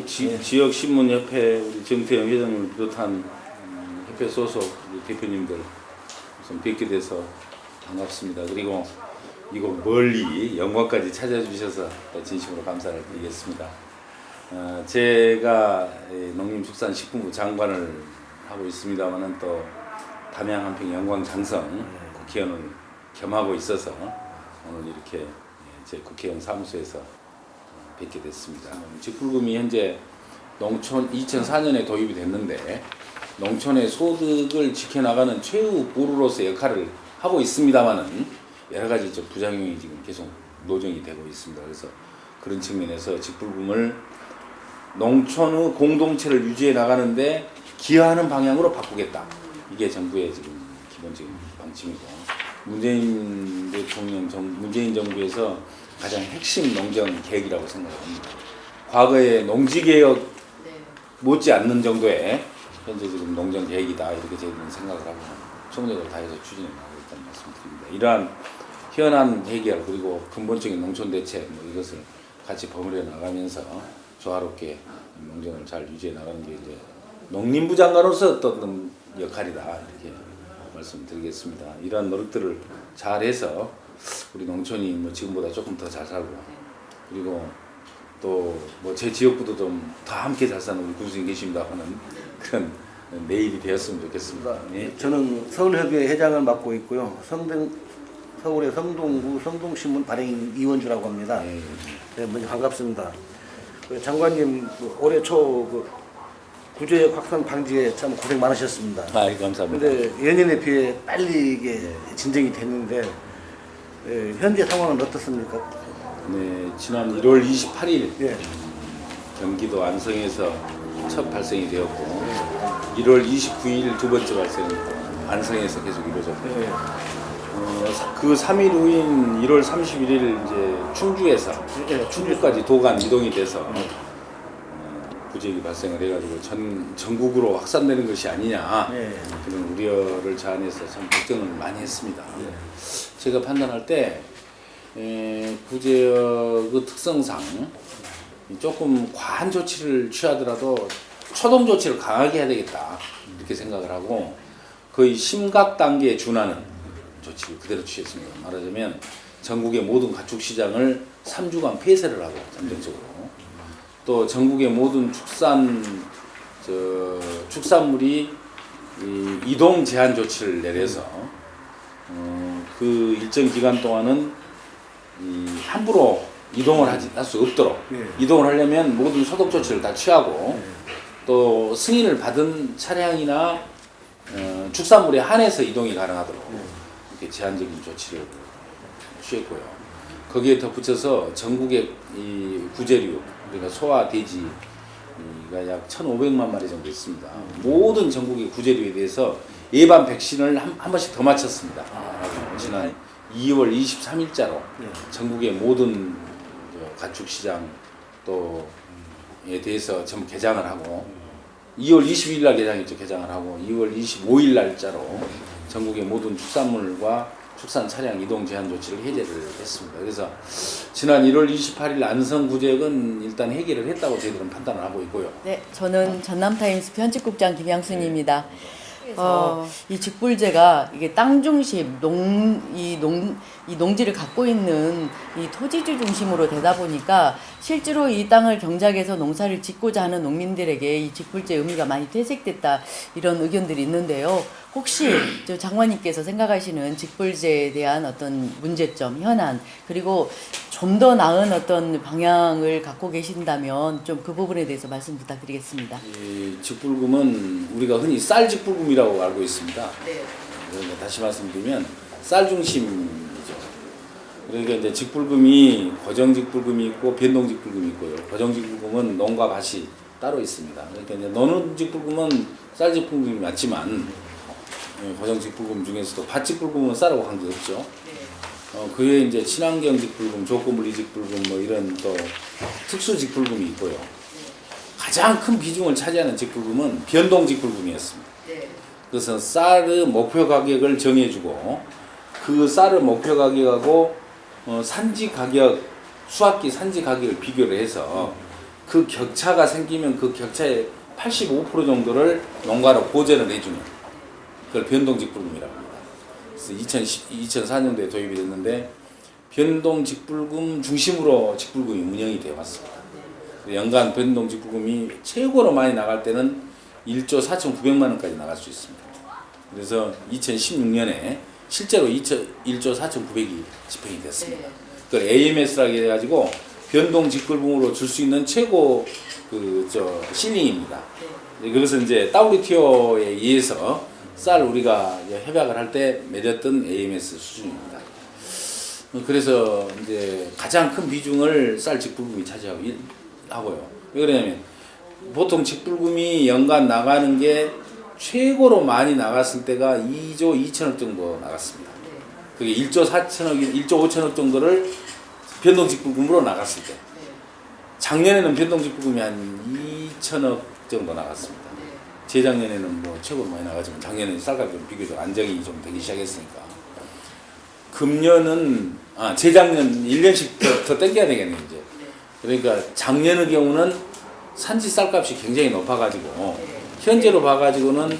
지역신문협회 우리 정태영 회장님을 비롯한 협회 소속 대표님들 우선 뵙게 돼서 반갑습니다. 그리고 이거 멀리 영광까지 찾아주셔서 진심으로 감사를 드리겠습니다. 제가 농림축산식품부 장관을 하고 있습니다만은 또 담양 한평 영광장성 국회의원을 겸하고 있어서 오늘 이렇게 제 국회의원 사무소에서 뵙게 됐습니다. 직불금이 현재 농촌 2004년에 도입이 됐는데 농촌의 소득을 지켜나가는 최후 보루로서 역할을 하고 있습니다만은 여러 가지 부작용이 지금 계속 노정이 되고 있습니다. 그래서 그런 측면에서 직불금을 농촌의 공동체를 유지해 나가는데 기여하는 방향으로 바꾸겠다. 이게 정부의 지금 기본적인 방침이고 문재인 대통령 문재인 정부에서 가장 핵심 농정 계획이라고 생각합니다. 과거의 농지개혁 못지않는 정도의 현재 지금 농정 계획이다 이렇게 저희들은 생각을 하고 총력을 다해서 추진해 나가고 있다는 말씀드립니다. 이러한 현안 해결 그리고 근본적인 농촌 대책 이것을 같이 버무려 나가면서 조화롭게 농정을 잘 유지해 나가는 게 이제 농림부 장관으로서 어떤 역할이다 이렇게 말씀드리겠습니다. 이러한 노력들을 잘해서 우리 농촌이 지금보다 조금 더 잘 살고 그리고 또 제 지역구도 좀 더 함께 잘 사는 우리 군수님 계십니다 하는 그런 내일이 되었으면 좋겠습니다. 네. 저는 서울협의회 회장을 맡고 있고요. 서울의 성동구 성동신문 발행 이원주라고 합니다. 네, 먼저 반갑습니다. 장관님 올해 초 구제역 확산 방지에 참 고생 많으셨습니다. 감사합니다. 그런데 예년에 비해 빨리 이게 진정이 됐는데 현재 상황은 어떻습니까? 네, 지난 1월 28일 예. 경기도 안성에서 첫 발생이 되었고 1월 29일 두 번째 발생 안성에서 계속 이루어졌고 예. 그 3일 후인 1월 31일 이제 충주에서 충주까지 도간 이동이 돼서 구제역이 발생을 해가지고 전국으로 확산되는 것이 아니냐 그런 우려를 자아내서 참 걱정을 많이 했습니다. 제가 판단할 때 구제역의 특성상 조금 과한 조치를 취하더라도 초동 조치를 강하게 해야 되겠다 이렇게 생각을 하고 거의 심각 단계에 준하는 조치를 그대로 취했습니다. 말하자면 전국의 모든 가축시장을 3주간 폐쇄를 하고 잠정적으로 또 전국의 모든 축산물이 이동 제한 조치를 내려서 그 일정 기간 동안은 함부로 이동을 할 수 없도록 이동을 하려면 모든 소독 조치를 다 취하고 또 승인을 받은 차량이나 축산물에 한해서 이동이 가능하도록 이렇게 제한적인 조치를 취했고요. 거기에 덧붙여서 전국의 이 구제류 그러니까 소와 돼지가 약 1,500만 마리 정도 있습니다. 모든 전국의 구제류에 대해서 예방 백신을 한 번씩 더 마쳤습니다. 지난 2월 23일자로 전국의 모든 가축시장 또에 대해서 전부 개장을 하고 2월 22일 날 개장을 하고 2월 25일 날짜로 전국의 모든 축산물과 축산 차량 이동 제한 조치를 해제를 했습니다. 그래서 지난 1월 28일 안성 구제역은 일단 해결을 했다고 저희들은 판단을 하고 있고요. 네, 저는 전남타임스 편집국장 김양순입니다. 이 직불제가 이게 땅 중심 이 농지를 갖고 있는 이 토지주 중심으로 되다 보니까 실제로 이 땅을 경작해서 농사를 짓고자 하는 농민들에게 이 직불제 의미가 많이 퇴색됐다 이런 의견들이 있는데요. 혹시 저 장관님께서 생각하시는 직불제에 대한 어떤 문제점, 현안 그리고 좀 더 나은 어떤 방향을 갖고 계신다면 좀 그 부분에 대해서 말씀 부탁드리겠습니다. 이 직불금은 우리가 흔히 쌀 직불금이라고 알고 있습니다. 네. 그러니까 다시 말씀드리면 쌀 중심이죠. 그러니까 이제 직불금이 고정직불금이 있고 변동직불금이 있고요. 고정직불금은 농과 밭이 따로 있습니다. 그러니까 이제 노는직불금은 쌀직불금이 맞지만 고정직불금 중에서도 밭직불금은 쌀하고 관계없죠. 그에 이제 친환경직불금, 조건물리직불금 뭐 이런 또 특수직불금이 있고요. 가장 큰 비중을 차지하는 직불금은 변동직불금이었습니다. 그래서 쌀의 목표 가격을 정해주고 그 쌀의 목표 가격하고 산지 가격, 수확기 산지 가격을 비교를 해서 그 격차가 생기면 그 격차의 85% 정도를 농가로 보전을 해주는 그걸 변동직불금이라고 합니다. 그래서 2004년도에 도입이 됐는데 변동직불금 중심으로 직불금이 운영이 되어 왔습니다. 연간 변동직불금이 최고로 많이 나갈 때는 1조 4,900만 원까지 나갈 수 있습니다. 그래서 2016년에 실제로 1조 4,900이 집행이 됐습니다. 그걸 AMS라고 해가지고 변동직불금으로 줄 수 있는 최고 실링입니다. 그래서 이제 WTO에 의해서 쌀 우리가 협약을 할 때 맺었던 AMS 수준입니다. 그래서 이제 가장 큰 비중을 쌀 직불금이 차지하고요. 왜 그러냐면 보통 직불금이 연간 나가는 게 최고로 많이 나갔을 때가 2조 2천억 정도 나갔습니다. 그게 1조 4천억, 1조 5천억 정도를 변동직불금으로 나갔을 때. 작년에는 변동직불금이 한 2천억 정도 나갔습니다. 재작년에는 뭐 최고로 많이 나가지만 작년에는 쌀값이 좀 비교적 안정이 좀 되기 시작했으니까. 금년은 재작년 1년씩 더 땡겨야 되겠네요 이제. 그러니까 작년의 경우는 산지 쌀값이 굉장히 높아가지고 현재로 봐가지고는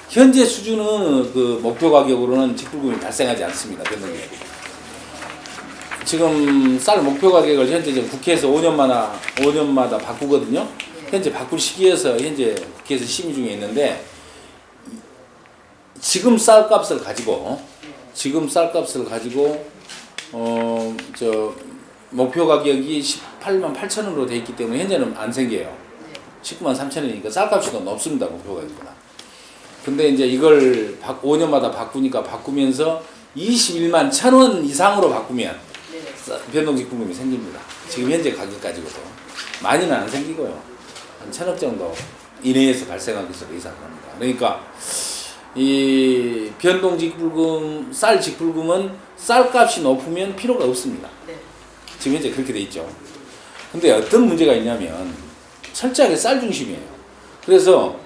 현재 수준은 그 목표 가격으로는 직불금이 발생하지 않습니다. 지금 쌀 목표 가격을 현재 지금 국회에서 5년마다 바꾸거든요. 현재 바꿀 시기에서 현재 국회에서 심의 중에 있는데 지금 쌀값을 가지고 목표 가격이 18만 8천 원으로 돼 있기 때문에 현재는 안 생겨요. 19만 3천 원이니까 쌀값이 더 높습니다. 목표 가격보다. 근데 이제 이걸 5년마다 바꾸면서 21만 1천 원 이상으로 바꾸면 변동직불금이 생깁니다. 지금 현재 가격까지거든. 많이는 안 생기고요. 한 1,000억 정도 이내에서 발생하기 위해서 예상을 합니다. 그러니까 이 변동직불금, 쌀 직불금은 쌀값이 높으면 필요가 없습니다. 지금 현재 그렇게 돼 있죠. 근데 어떤 문제가 있냐면 철저하게 쌀 중심이에요. 그래서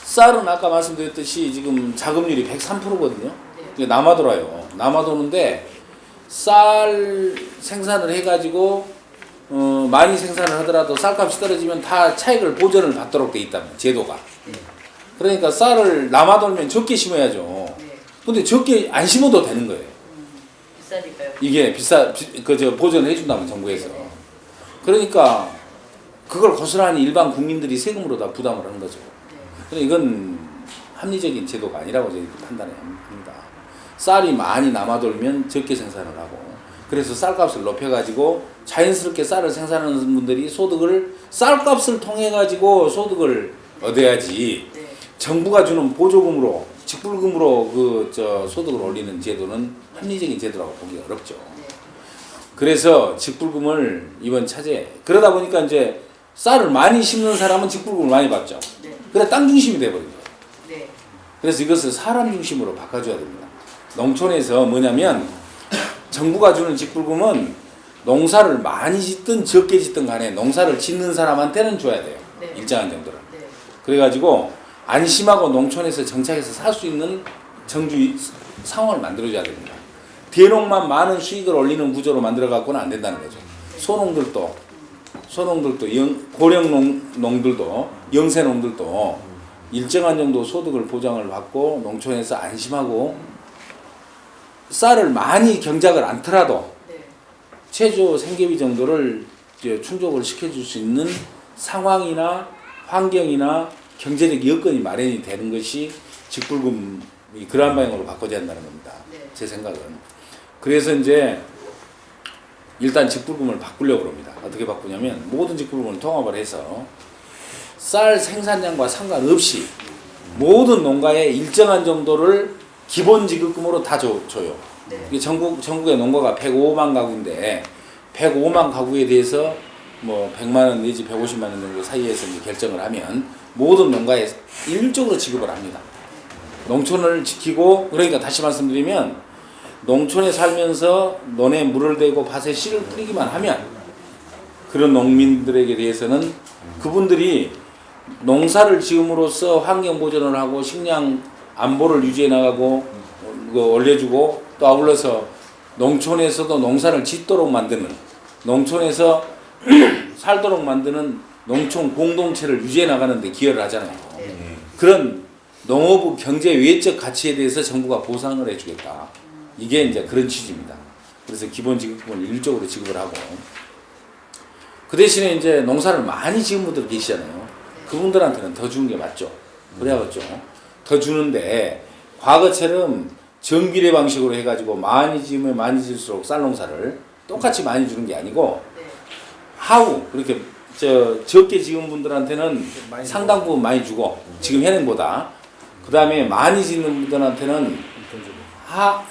쌀은 아까 말씀드렸듯이 지금 자급률이 103%거든요. 남아돌아요. 남아도는데 쌀 생산을 해가지고 많이 생산을 하더라도 쌀값이 떨어지면 다 차익을 보전을 받도록 돼 있다는 제도가. 그러니까 쌀을 남아돌면 적게 심어야죠. 근데 적게 안 심어도 되는 거예요. 비싸니까요. 이게 보전을 해준다면 정부에서. 그러니까 그걸 고스란히 일반 국민들이 세금으로 다 부담을 하는 거죠. 그러니까 이건 합리적인 제도가 아니라고 저희 판단을 합니다. 쌀이 많이 남아돌면 적게 생산을 하고 그래서 쌀값을 높여가지고 자연스럽게 쌀을 생산하는 분들이 쌀값을 통해가지고 소득을 얻어야지 정부가 주는 보조금으로 직불금으로 소득을 올리는 제도는 합리적인 제도라고 보기가 어렵죠. 그래서 직불금을 이번 차제 그러다 보니까 이제 쌀을 많이 심는 사람은 직불금을 많이 받죠. 그래 땅 중심이 돼버린 거예요. 그래서 이것을 사람 중심으로 바꿔줘야 됩니다. 농촌에서 뭐냐면 정부가 주는 직불금은 농사를 많이 짓든 적게 짓든 간에 농사를 짓는 사람한테는 줘야 돼요. 일정한 정도를. 그래가지고 안심하고 농촌에서 정착해서 살 수 있는 정주 상황을 만들어줘야 됩니다. 대농만 많은 수익을 올리는 구조로 만들어갖고는 안 된다는 거죠. 소농들도 고령농들도 영세농들도 일정한 정도 소득을 보장을 받고 농촌에서 안심하고 쌀을 많이 경작을 않더라도 최저 생계비 정도를 충족을 시켜줄 수 있는 상황이나 환경이나 경제적 여건이 마련이 되는 것이 직불금이 그러한 방향으로 바꿔야 한다는 겁니다. 제 생각은. 그래서 이제 일단 직불금을 바꾸려고 합니다. 어떻게 바꾸냐면 모든 직불금을 통합을 해서 쌀 생산량과 상관없이 모든 농가에 일정한 정도를 기본 지급금으로 다 줘요. 전국의 농가가 105만 가구인데 105만 가구에 대해서 뭐 100만 원 내지 150만 원 정도 사이에서 이제 결정을 하면 모든 농가에 일률적으로 지급을 합니다. 농촌을 지키고 그러니까 다시 말씀드리면 농촌에 살면서 논에 물을 대고 밭에 씨를 뿌리기만 하면 그런 농민들에게 대해서는 그분들이 농사를 지음으로써 환경 보존을 하고 식량 안보를 유지해 나가고 올려주고 또 아울러서 농촌에서도 농사를 짓도록 만드는 농촌에서 살도록 만드는 농촌 공동체를 유지해 나가는 데 기여를 하잖아요. 그런 농업 경제 외적 가치에 대해서 정부가 보상을 해주겠다. 이게 이제 그런 취지입니다. 그래서 기본 지급금을 일률적으로 지급을 하고, 그 대신에 이제 농사를 많이 지은 분들 계시잖아요. 그분들한테는 더 주는 게 맞죠. 그래야겠죠. 더 주는데 과거처럼 정비례 방식으로 해가지고 많이 지으면 많이 지을수록 쌀 농사를 똑같이 많이 주는 게 아니고, 하우 그렇게 적게 지은 분들한테는 상당 부분 많이 주고, 지금 현행보다, 그 다음에 많이 짓는 분들한테는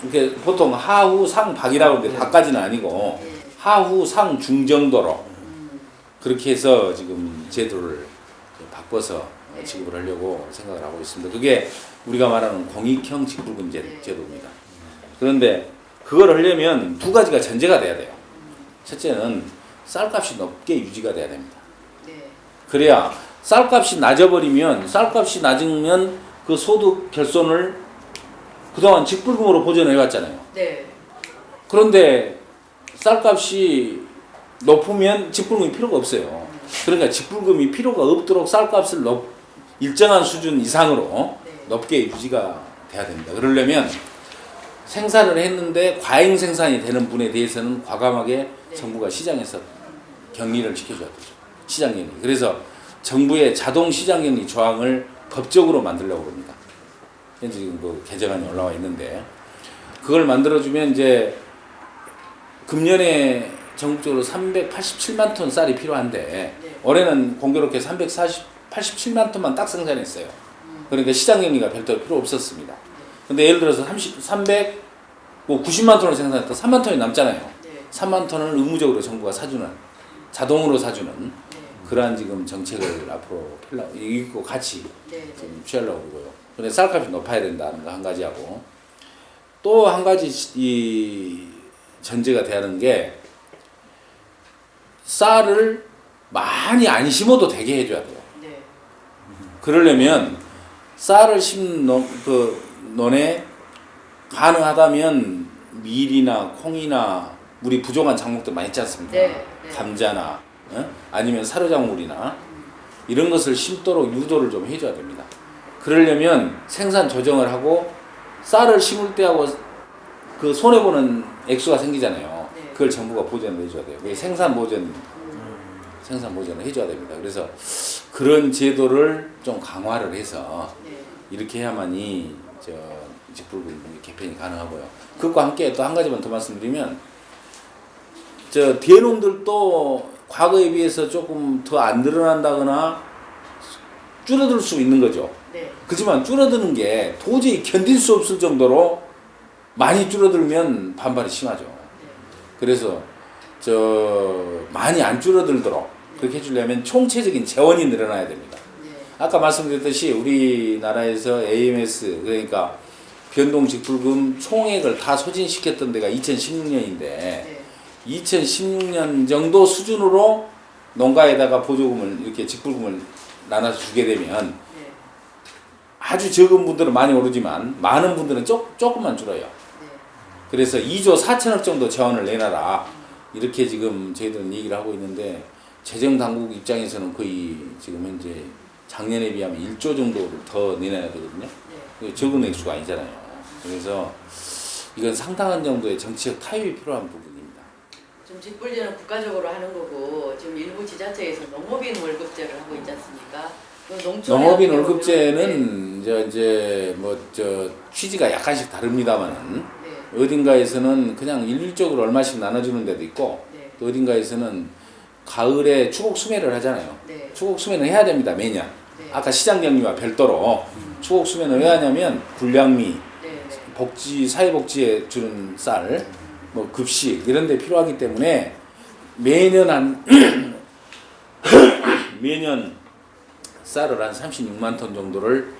이렇게 보통 하후 상박이라고 하는데 박까지는 아니고 하후 상중 정도로 그렇게 해서 지금 제도를 바꿔서 지급을 하려고 생각을 하고 있습니다. 그게 우리가 말하는 공익형 직불금 제도입니다. 그런데 그걸 하려면 두 가지가 전제가 돼야 돼요. 첫째는 쌀값이 높게 유지가 돼야 됩니다. 그래야 쌀값이 낮아버리면, 쌀값이 낮으면 그 소득 결손을 그동안 직불금으로 보전해 왔잖아요. 그런데 쌀값이 높으면 직불금이 필요가 없어요. 그러니까 직불금이 필요가 없도록 쌀값을 일정한 수준 이상으로 높게 유지가 돼야 됩니다. 그러려면 생산을 했는데 과잉 생산이 되는 분에 대해서는 과감하게 정부가 시장에서 격리를 시켜줘야 되죠. 시장 격리. 그래서 정부의 자동 시장 격리 조항을 법적으로 만들려고 합니다. 현재 지금 그 개정안이 올라와 있는데, 그걸 만들어주면 이제 금년에 전국적으로 387만 톤 쌀이 필요한데 올해는 공교롭게 387만 톤만 딱 생산했어요. 그러니까 시장 격리가 별도로 필요 없었습니다. 근데 예를 들어서 90만 톤을 생산했다 3만 톤이 남잖아요. 3만 톤을 의무적으로 정부가 사주는, 자동으로 사주는 그러한 지금 정책을 앞으로 이거 같이 좀 취하려고 그러고요. 근데 쌀값이 높아야 된다는 거 한 가지하고, 또 한 가지 이 전제가 돼야 하는 게, 쌀을 많이 안 심어도 되게 해줘야 돼요. 그러려면 쌀을 심는 논에 가능하다면 밀이나 콩이나 우리 부족한 작물들 많이 있지 않습니까? 감자나 아니면 사료작물이나 이런 것을 심도록 유도를 좀 해줘야 됩니다. 그러려면 생산 조정을 하고 쌀을 심을 때하고 그 손해보는 액수가 생기잖아요. 그걸 정부가 보전을 해줘야 돼요. 생산 보전을 해줘야 됩니다. 그래서 그런 제도를 좀 강화를 해서 이렇게 해야만이 직불금 개편이 가능하고요. 그것과 함께 또 한 가지만 더 말씀드리면, 대농들도 과거에 비해서 조금 더 안 늘어난다거나 줄어들 수 있는 거죠. 그렇지만 줄어드는 게 도저히 견딜 수 없을 정도로 많이 줄어들면 반발이 심하죠. 그래서 많이 안 줄어들도록 그렇게 해주려면 총체적인 재원이 늘어나야 됩니다. 아까 말씀드렸듯이 우리나라에서 AMS, 그러니까 변동직불금 총액을 다 소진시켰던 데가 2016년인데 2016년 정도 수준으로 농가에다가 보조금을 이렇게 직불금을 나눠서 주게 되면 아주 적은 분들은 많이 오르지만 많은 분들은 조금만 줄어요. 그래서 2조 4천억 정도 재원을 내놔라, 이렇게 지금 저희들은 얘기를 하고 있는데, 재정당국 입장에서는 거의 지금 현재 작년에 비하면 1조 정도를 더 내놔야 되거든요. 적은 액수가 아니잖아요. 그래서 이건 상당한 정도의 정치적 타협이 필요한 부분입니다. 좀 직불제는 국가적으로 하는 거고, 지금 일부 지자체에서 농업인 월급제를 하고 있지 않습니까? 농업인 월급제는 이제 취지가 약간씩 다릅니다만은 어딘가에서는 그냥 일률적으로 얼마씩 나눠주는 데도 있고, 또 어딘가에서는 가을에 추곡 수매를 하잖아요. 추곡 수매는 해야 됩니다, 매년. 아까 시장 격리와 별도로 추곡 수매는 왜 하냐면 불량미, 사회복지에 주는 쌀, 급식 이런 데 필요하기 때문에 매년 매년 쌀을 한 36만 톤 정도를